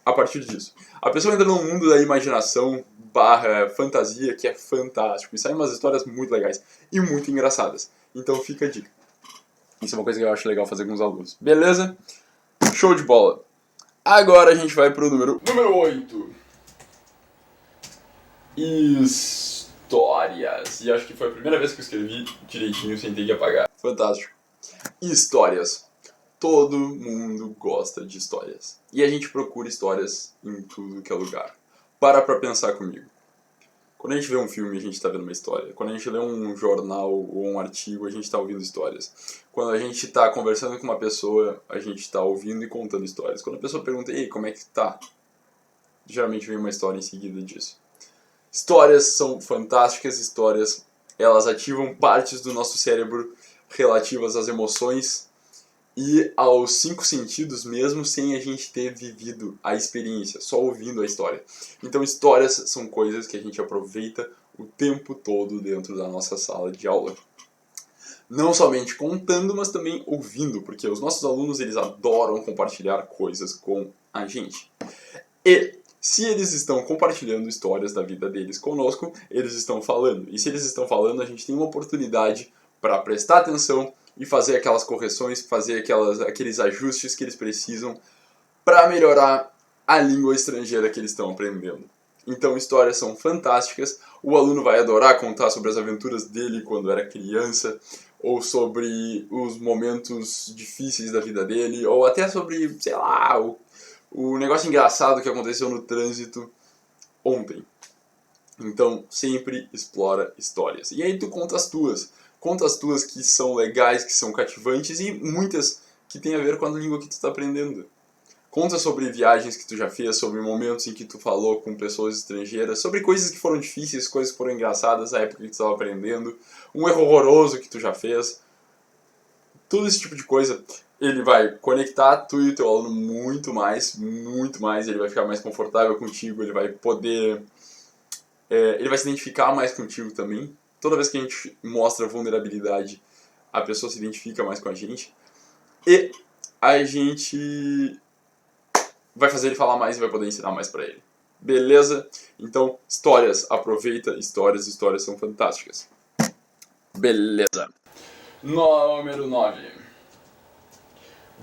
Speaker 1: a partir disso. A pessoa entra num mundo da imaginação barra fantasia que é fantástico. E saem umas histórias muito legais e muito engraçadas. Então fica a dica. Isso é uma coisa que eu acho legal fazer com os alunos. Beleza? Show de bola. Agora a gente vai pro número 8. Histórias. E acho que foi a primeira vez que eu escrevi direitinho sem ter que apagar. Fantástico. Histórias. Todo mundo gosta de histórias. E a gente procura histórias em tudo que é lugar. Para pra pensar comigo. Quando a gente vê um filme, a gente está vendo uma história. Quando a gente lê um jornal ou um artigo, a gente está ouvindo histórias. Quando a gente está conversando com uma pessoa, a gente está ouvindo e contando histórias. Quando a pessoa pergunta, ei, como é que tá? Geralmente vem uma história em seguida disso. Histórias são fantásticas, histórias, elas ativam partes do nosso cérebro relativas às emoções e aos 5 sentidos, mesmo sem a gente ter vivido a experiência, só ouvindo a história. Então histórias são coisas que a gente aproveita o tempo todo dentro da nossa sala de aula. Não somente contando, mas também ouvindo, porque os nossos alunos eles adoram compartilhar coisas com a gente. E se eles estão compartilhando histórias da vida deles conosco, eles estão falando. E se eles estão falando, a gente tem uma oportunidade para prestar atenção e fazer aquelas correções, fazer aqueles ajustes que eles precisam para melhorar a língua estrangeira que eles estão aprendendo. Então, histórias são fantásticas. O aluno vai adorar contar sobre as aventuras dele quando era criança, ou sobre os momentos difíceis da vida dele, ou até sobre, sei lá, o negócio engraçado que aconteceu no trânsito ontem. Então, sempre explora histórias. E aí tu conta as tuas. Conta as tuas que são legais, que são cativantes e muitas que tem a ver com a língua que tu está aprendendo. Conta sobre viagens que tu já fez, sobre momentos em que tu falou com pessoas estrangeiras, sobre coisas que foram difíceis, coisas que foram engraçadas na época que tu estava aprendendo, um erro horroroso que tu já fez. Todo esse tipo de coisa, ele vai conectar tu e o teu aluno muito mais, ele vai ficar mais confortável contigo, ele vai poder... ele vai se identificar mais contigo também. Toda vez que a gente mostra vulnerabilidade, a pessoa se identifica mais com a gente. E a gente vai fazer ele falar mais e vai poder ensinar mais pra ele. Beleza? Então, histórias. Aproveita histórias. Histórias são fantásticas. Beleza. Número 9.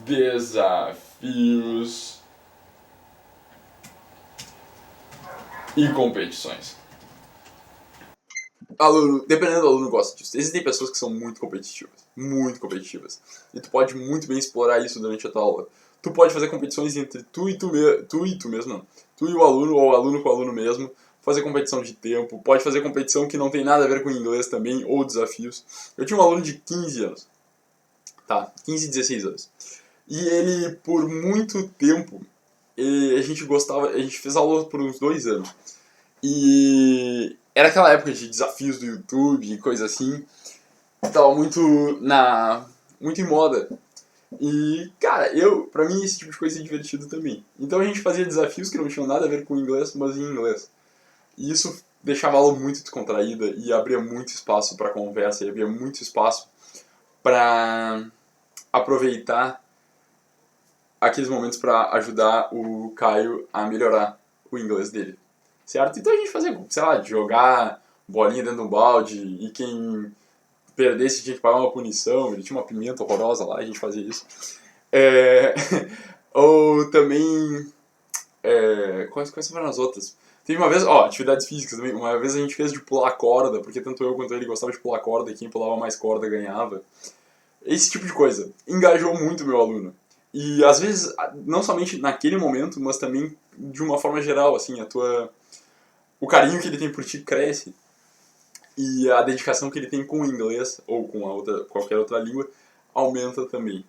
Speaker 1: Desafios e competições. Aluno, dependendo do aluno, gosta disso. Existem pessoas que são muito competitivas. Muito competitivas. E tu pode muito bem explorar isso durante a tua aula. Tu pode fazer competições entre tu e tu mesmo, não. Tu e o aluno, ou o aluno com o aluno mesmo. Fazer competição de tempo. Pode fazer competição que não tem nada a ver com inglês também, ou desafios. Eu tinha um aluno de 15 anos. Tá, 15, 16 anos. E ele, por muito tempo, a gente fez aula por uns 2 anos. E era aquela época de desafios do YouTube e coisa assim. Tava muito em moda. E, cara, pra mim esse tipo de coisa é divertido também. Então a gente fazia desafios que não tinham nada a ver com inglês, mas em inglês. E isso deixava a aula muito descontraída e abria muito espaço pra conversa, e abria muito espaço pra aproveitar aqueles momentos pra ajudar o Caio a melhorar o inglês dele. Certo? Então a gente fazia, sei lá, jogar bolinha dentro de um balde e quem perdesse tinha que pagar uma punição, ele tinha uma pimenta horrorosa lá, a gente fazia isso. Ou também Quais foram as outras? Teve uma vez, atividades físicas também. Uma vez a gente fez de pular corda, porque tanto eu quanto ele gostava de pular corda, e quem pulava mais corda ganhava. Esse tipo de coisa engajou muito o meu aluno. E às vezes, não somente naquele momento, mas também de uma forma geral, assim, o carinho que ele tem por ti cresce. E a dedicação que ele tem com o inglês, ou com qualquer outra língua, aumenta também.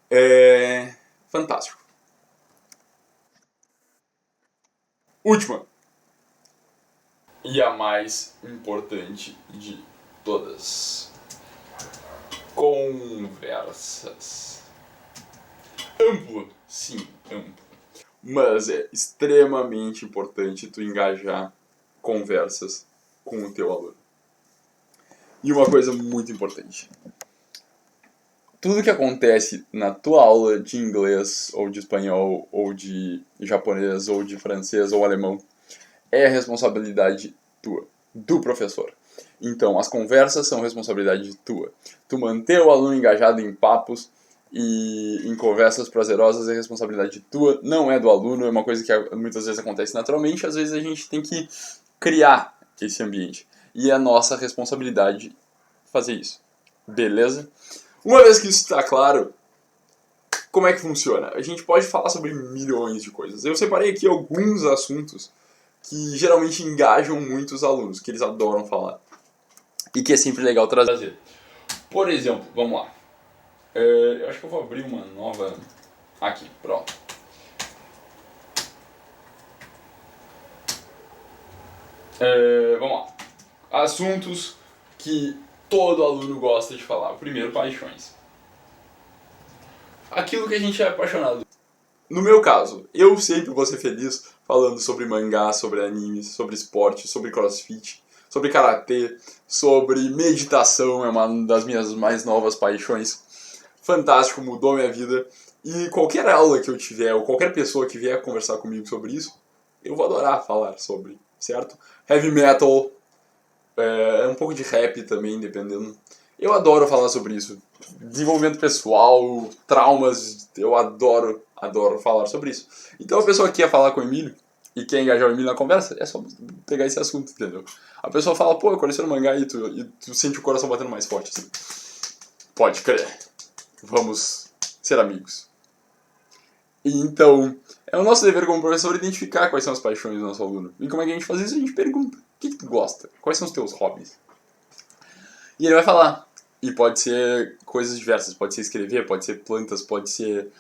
Speaker 1: É fantástico. Última. E a mais importante de todas. Conversas. Amplo, sim, amplo. Mas é extremamente importante tu engajar conversas com o teu aluno. E uma coisa muito importante. Tudo que acontece na tua aula de inglês, ou de espanhol, ou de japonês, ou de francês, ou alemão, é responsabilidade tua, do professor. Então, as conversas são responsabilidade tua. Tu manter o aluno engajado em papos e em conversas prazerosas é responsabilidade tua, não é do aluno, é uma coisa que muitas vezes acontece naturalmente, às vezes a gente tem que criar esse ambiente. E é nossa responsabilidade fazer isso. Beleza? Uma vez que isso está claro, como é que funciona? A gente pode falar sobre milhões de coisas. Eu separei aqui alguns assuntos que geralmente engajam muito os alunos, que eles adoram falar. E que é sempre legal trazer. Por exemplo, vamos lá. Eu acho que eu vou abrir uma nova... Aqui, pronto. Vamos lá. Assuntos que todo aluno gosta de falar. Primeiro, paixões. Aquilo que a gente é apaixonado. No meu caso, eu sempre vou ser feliz falando sobre mangá, sobre animes, sobre esporte, sobre crossfit, sobre karatê, sobre meditação, é uma das minhas mais novas paixões. Fantástico, mudou minha vida. E qualquer aula que eu tiver, ou qualquer pessoa que vier conversar comigo sobre isso, eu vou adorar falar sobre, certo? Heavy metal, um pouco de rap também, dependendo. Eu adoro falar sobre isso. Desenvolvimento pessoal, traumas, eu adoro falar sobre isso. Então a pessoa que quer falar com o Emílio e quer engajar o Emílio na conversa, é só pegar esse assunto, entendeu? A pessoa fala, pô, eu coleciono mangá e tu sente o coração batendo mais forte, assim. Pode crer. Vamos ser amigos. E então, é o nosso dever como professor identificar quais são as paixões do nosso aluno. E como é que a gente faz isso? A gente pergunta, o que tu gosta? Quais são os teus hobbies? E ele vai falar. E pode ser coisas diversas, pode ser escrever, pode ser plantas, pode ser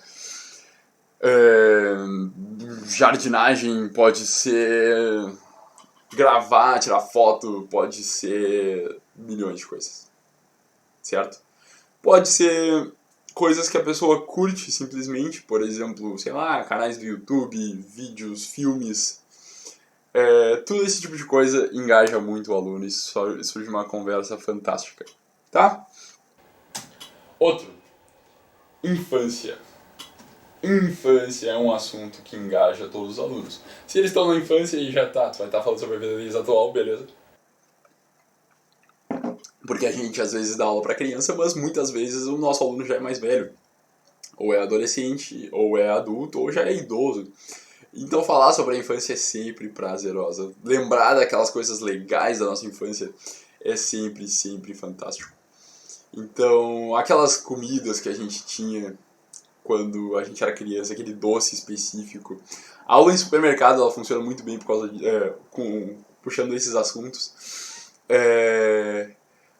Speaker 1: jardinagem, pode ser gravar, tirar foto, pode ser milhões de coisas, certo? Pode ser coisas que a pessoa curte simplesmente, por exemplo, sei lá, canais do YouTube, vídeos, filmes, tudo esse tipo de coisa engaja muito o aluno e surge uma conversa fantástica, tá? Outro, infância. Infância é um assunto que engaja todos os alunos. Se eles estão na infância e já tá, tu vai estar falando sobre a vida deles atual, beleza? Porque a gente às vezes dá aula pra criança, mas muitas vezes o nosso aluno já é mais velho. Ou é adolescente, ou é adulto, ou já é idoso. Então falar sobre a infância é sempre prazerosa. Lembrar daquelas coisas legais da nossa infância é sempre, sempre fantástico. Então, aquelas comidas que a gente tinha quando a gente era criança, aquele doce específico. A aula em supermercado ela funciona muito bem por causa de, puxando esses assuntos.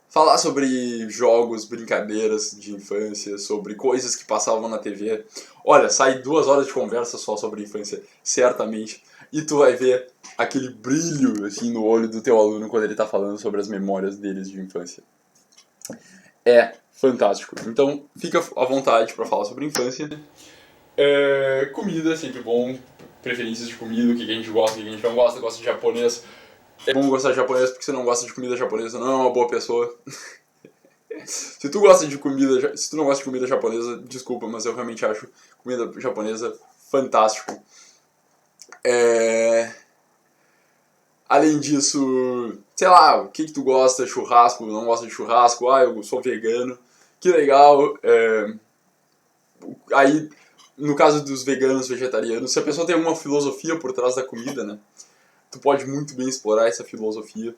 Speaker 1: Falar sobre jogos, brincadeiras de infância, sobre coisas que passavam na TV. Olha, sai 2 horas de conversa só sobre infância, certamente. E tu vai ver aquele brilho assim, no olho do teu aluno quando ele está falando sobre as memórias deles de infância. É fantástico. Então, fica à vontade para falar sobre infância. Comida é sempre bom. Preferências de comida, o que a gente gosta, o que a gente não gosta. Gosta de japonês. É bom gostar de japonês porque se não gosta de comida japonesa não é uma boa pessoa. Se tu não gosta de comida japonesa, desculpa, mas eu realmente acho comida japonesa fantástico. Além disso, sei lá, o que tu gosta? Churrasco, não gosta de churrasco? Eu sou vegano. Que legal. Aí, no caso dos veganos, vegetarianos, se a pessoa tem alguma filosofia por trás da comida, né? Tu pode muito bem explorar essa filosofia.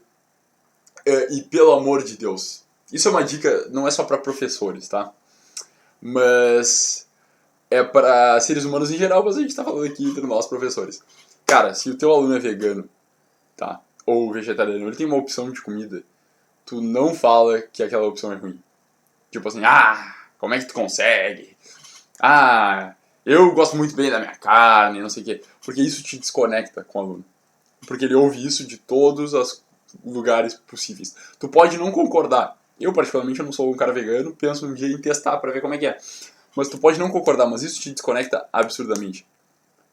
Speaker 1: E pelo amor de Deus, isso é uma dica, não é só para professores, tá? Mas é para seres humanos em geral, mas a gente tá falando aqui entre nós, professores. Cara, se o teu aluno é vegano, tá? Ou vegetariano, ele tem uma opção de comida, tu não fala que aquela opção é ruim. Tipo assim, como é que tu consegue? Eu gosto muito bem da minha carne, não sei o quê. Porque isso te desconecta com o aluno. Porque ele ouve isso de todos os lugares possíveis. Tu pode não concordar. Eu, particularmente, eu não sou um cara vegano, penso um dia em testar pra ver como é que é. Mas tu pode não concordar, mas isso te desconecta absurdamente.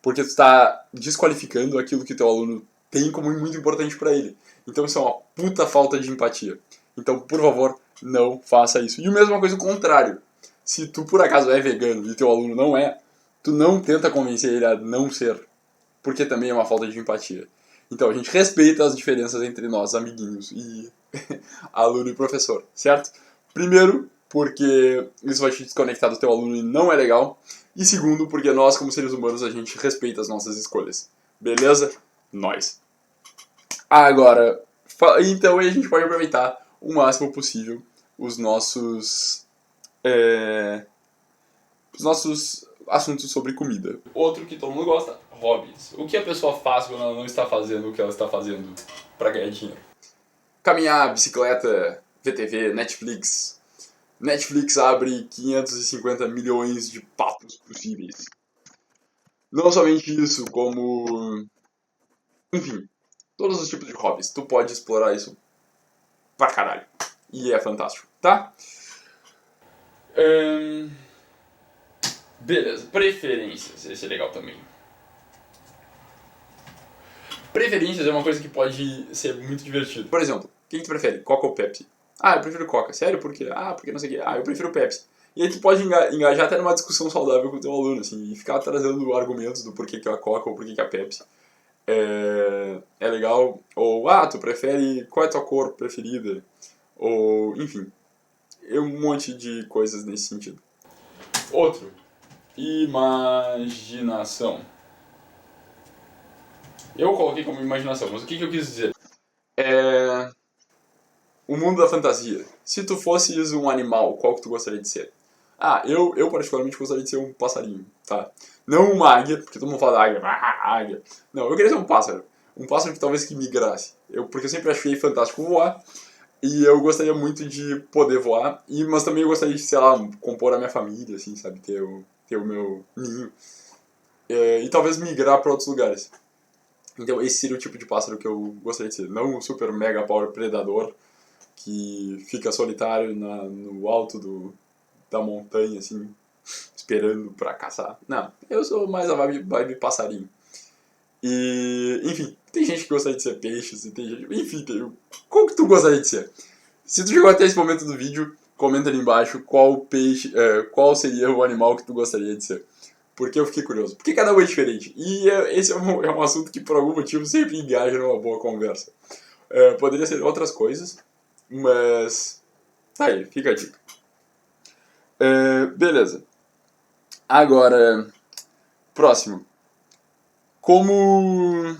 Speaker 1: Porque tu tá desqualificando aquilo que teu aluno tem como muito importante pra ele. Então isso é uma puta falta de empatia. Então, por favor, não faça isso. E a mesma coisa o contrário. Se tu por acaso é vegano e teu aluno não é, tu não tenta convencer ele a não ser. Porque também é uma falta de empatia. Então a gente respeita as diferenças entre nós, amiguinhos, e aluno e professor, certo? Primeiro, porque isso vai te desconectar do teu aluno e não é legal. E segundo, porque nós, como seres humanos, a gente respeita as nossas escolhas. Beleza? Nós. Agora, então a gente pode aproveitar o máximo possível os nossos assuntos sobre comida. Outro que todo mundo gosta, hobbies. O que a pessoa faz quando ela não está fazendo o que ela está fazendo para ganhar dinheiro? Caminhar, bicicleta, VTV, Netflix. Netflix abre 550 milhões de papos possíveis. Não somente isso, como... Enfim, todos os tipos de hobbies. Tu pode explorar isso pra caralho. E é fantástico, tá? Beleza, preferências. Esse é legal também. Preferências é uma coisa que pode ser muito divertido. Por exemplo, quem tu prefere? Coca ou Pepsi? Eu prefiro Coca. Sério? Por quê? Porque não sei o quê. Eu prefiro Pepsi. E aí tu pode engajar até numa discussão saudável com o teu aluno, assim, e ficar trazendo argumentos do porquê que é a Coca ou porquê que é a Pepsi. É legal. Ou, tu prefere... Qual é a tua cor preferida? Ou, enfim. Um monte de coisas nesse sentido. Outro. Imaginação. Eu coloquei como imaginação, mas o que eu quis dizer? O mundo da fantasia. Se tu fosses um animal, qual que tu gostaria de ser? Eu particularmente gostaria de ser um passarinho, tá? Não uma águia, porque todo mundo fala da águia, águia. Não, eu queria ser um pássaro. Um pássaro que talvez que migrasse. Porque eu sempre achei fantástico voar. E eu gostaria muito de poder voar. Mas também eu gostaria de, sei lá, compor a minha família, assim, sabe? Ter o meu ninho. E talvez migrar para outros lugares. Então esse seria o tipo de pássaro que eu gostaria de ser. Não um super mega power predador que fica solitário no alto da montanha, assim, esperando pra caçar. Não, eu sou mais a vibe passarinho. E, enfim, tem gente que gostaria de ser peixes, e tem gente... Enfim, qual que tu gostaria de ser? Se tu chegou até esse momento do vídeo, comenta ali embaixo qual seria o animal que tu gostaria de ser. Porque eu fiquei curioso. Porque cada um é diferente. E esse é um assunto que por algum motivo sempre engaja numa boa conversa. Poderia ser outras coisas, mas... Tá aí, fica a dica. Beleza. Agora, próximo. Como...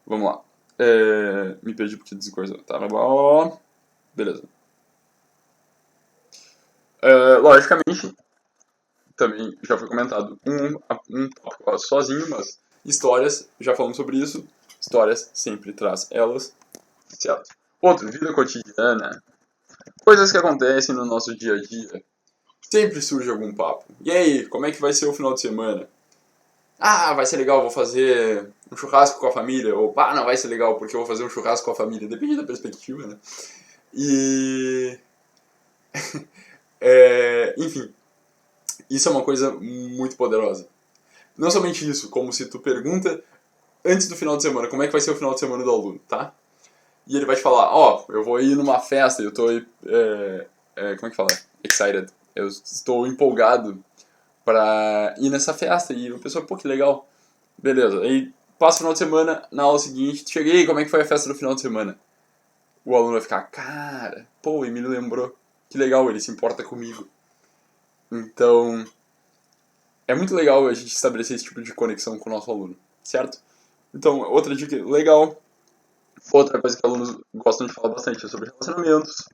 Speaker 1: Vamos lá. Me perdi porque descoisou. Tá, beleza. Logicamente, também já foi comentado um tópico sozinho, mas histórias, já falamos sobre isso. Histórias sempre traz elas, certo? Outro, vida cotidiana. Coisas que acontecem no nosso dia a dia. Sempre surge algum papo. E aí, como é que vai ser o final de semana? Vai ser legal, vou fazer um churrasco com a família. Ou, não vai ser legal porque eu vou fazer um churrasco com a família. Depende da perspectiva, né? E... enfim, isso é uma coisa muito poderosa. Não somente isso, como se tu pergunta antes do final de semana, como é que vai ser o final de semana do aluno, tá? E ele vai te falar, eu vou ir numa festa, eu tô, como é que fala? Excited. Eu estou empolgado pra ir nessa festa. E a pessoa, que legal. Beleza, aí passa o final de semana, na aula seguinte, cheguei, como é que foi a festa do final de semana? O aluno vai ficar, cara, o Emílio lembrou. Que legal, ele se importa comigo. Então, é muito legal a gente estabelecer esse tipo de conexão com o nosso aluno, certo? Então, outra dica legal, outra coisa que alunos gostam de falar bastante é sobre relacionamentos,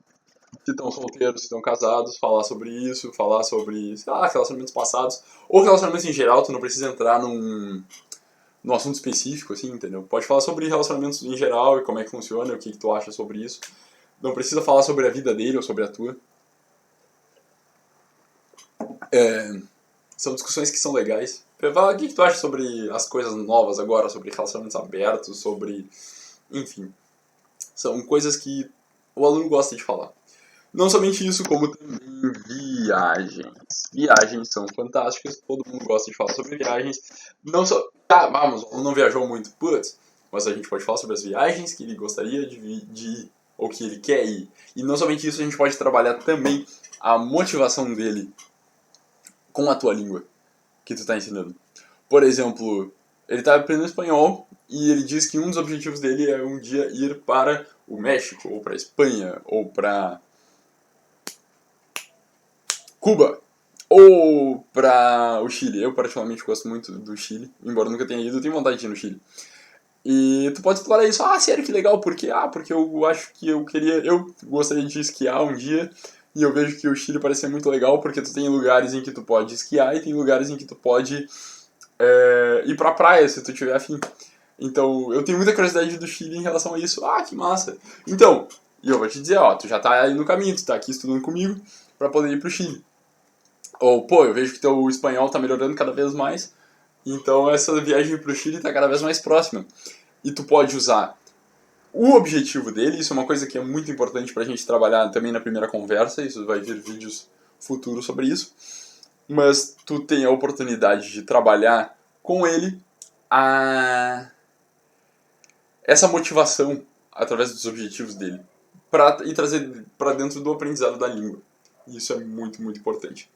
Speaker 1: se estão solteiros, se estão casados, falar sobre isso, falar sobre, sei lá, relacionamentos passados, ou relacionamentos em geral, tu não precisa entrar num assunto específico, assim, entendeu? Pode falar sobre relacionamentos em geral e como é que funciona, o que tu acha sobre isso. Não precisa falar sobre a vida dele ou sobre a tua. São discussões que são legais. Fala, o que tu acha sobre as coisas novas agora, sobre relacionamentos abertos, sobre... Enfim, são coisas que o aluno gosta de falar. Não somente isso, como também viagens. Viagens são fantásticas, todo mundo gosta de falar sobre viagens. Não só... Tá, vamos, o aluno não viajou muito, putz, mas a gente pode falar sobre as viagens que ele gostaria de ir, ou que ele quer ir. E não somente isso, a gente pode trabalhar também a motivação dele com a tua língua que tu está ensinando. Por exemplo, ele está aprendendo espanhol e ele diz que um dos objetivos dele é um dia ir para o México, ou para a Espanha, ou para Cuba, ou para o Chile. Eu particularmente gosto muito do Chile, embora nunca tenha ido, eu tenho vontade de ir no Chile. E tu pode explorar isso. Ah, sério, que legal, por quê? Ah, porque eu acho que eu gostaria de esquiar um dia, e eu vejo que o Chile parece ser muito legal, porque tu tem lugares em que tu pode esquiar e tem lugares em que tu pode ir pra praia, se tu tiver afim. Então, eu tenho muita curiosidade do Chile em relação a isso. Ah, que massa! Então, e eu vou te dizer, ó, tu já tá aí no caminho, tu tá aqui estudando comigo pra poder ir pro Chile. Ou, pô, eu vejo que teu espanhol tá melhorando cada vez mais, então essa viagem pro Chile tá cada vez mais próxima. E tu pode usar o objetivo dele, isso é uma coisa que é muito importante pra gente trabalhar também na primeira conversa, isso vai vir vídeos futuros sobre isso. Mas tu tem a oportunidade de trabalhar com ele essa motivação através dos objetivos dele e trazer para dentro do aprendizado da língua. E isso é muito, muito importante.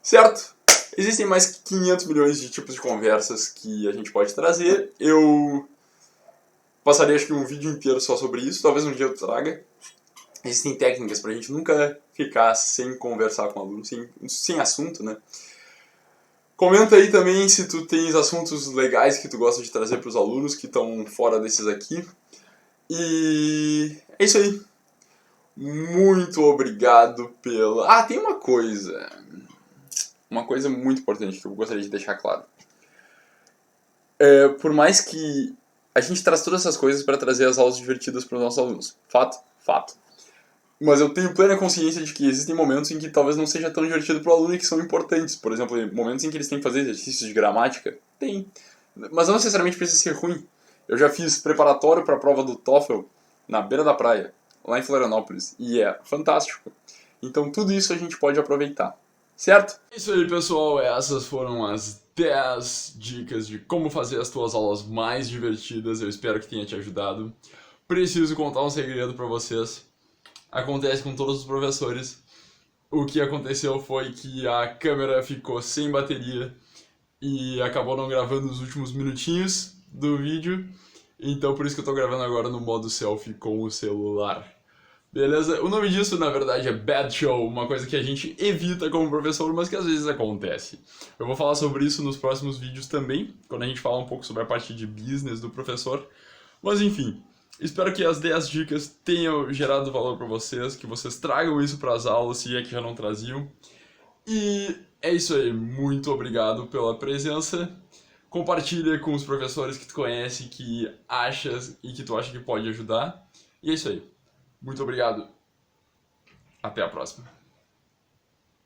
Speaker 1: Certo? Existem mais 500 milhões de tipos de conversas que a gente pode trazer. Eu passaria acho que um vídeo inteiro só sobre isso, talvez um dia eu traga. Existem técnicas pra gente nunca ficar sem conversar com o aluno, sem assunto, né? Comenta aí também se tu tens assuntos legais que tu gosta de trazer para os alunos que estão fora desses aqui. E é isso aí. Muito obrigado pela... Ah, tem uma coisa. Uma coisa muito importante que eu gostaria de deixar claro. Por mais que a gente traz todas essas coisas para trazer as aulas divertidas para os nossos alunos. Fato, fato. Mas eu tenho plena consciência de que existem momentos em que talvez não seja tão divertido para o aluno e que são importantes. Por exemplo, momentos em que eles têm que fazer exercícios de gramática. Tem. Mas não necessariamente precisa ser ruim. Eu já fiz preparatório para a prova do TOEFL na beira da praia, lá em Florianópolis. E é fantástico. Então tudo isso a gente pode aproveitar. Certo? É isso aí, pessoal. Essas foram as 10 dicas de como fazer as tuas aulas mais divertidas. Eu espero que tenha te ajudado. Preciso contar um segredo para vocês. Acontece com todos os professores. O que aconteceu foi que a câmera ficou sem bateria e acabou não gravando os últimos minutinhos do vídeo. Então por isso que eu tô gravando agora no modo selfie com o celular. Beleza? O nome disso, na verdade, é bad show, uma coisa que a gente evita como professor, mas que às vezes acontece. Eu vou falar sobre isso nos próximos vídeos também, quando a gente falar um pouco sobre a parte de business do professor. Mas enfim, espero que as 10 dicas tenham gerado valor para vocês, que vocês tragam isso para as aulas, se é que já não traziam. E é isso aí, muito obrigado pela presença. Compartilha com os professores que tu conhece, que achas e que tu acha que pode ajudar. E é isso aí. Muito obrigado. Até a próxima.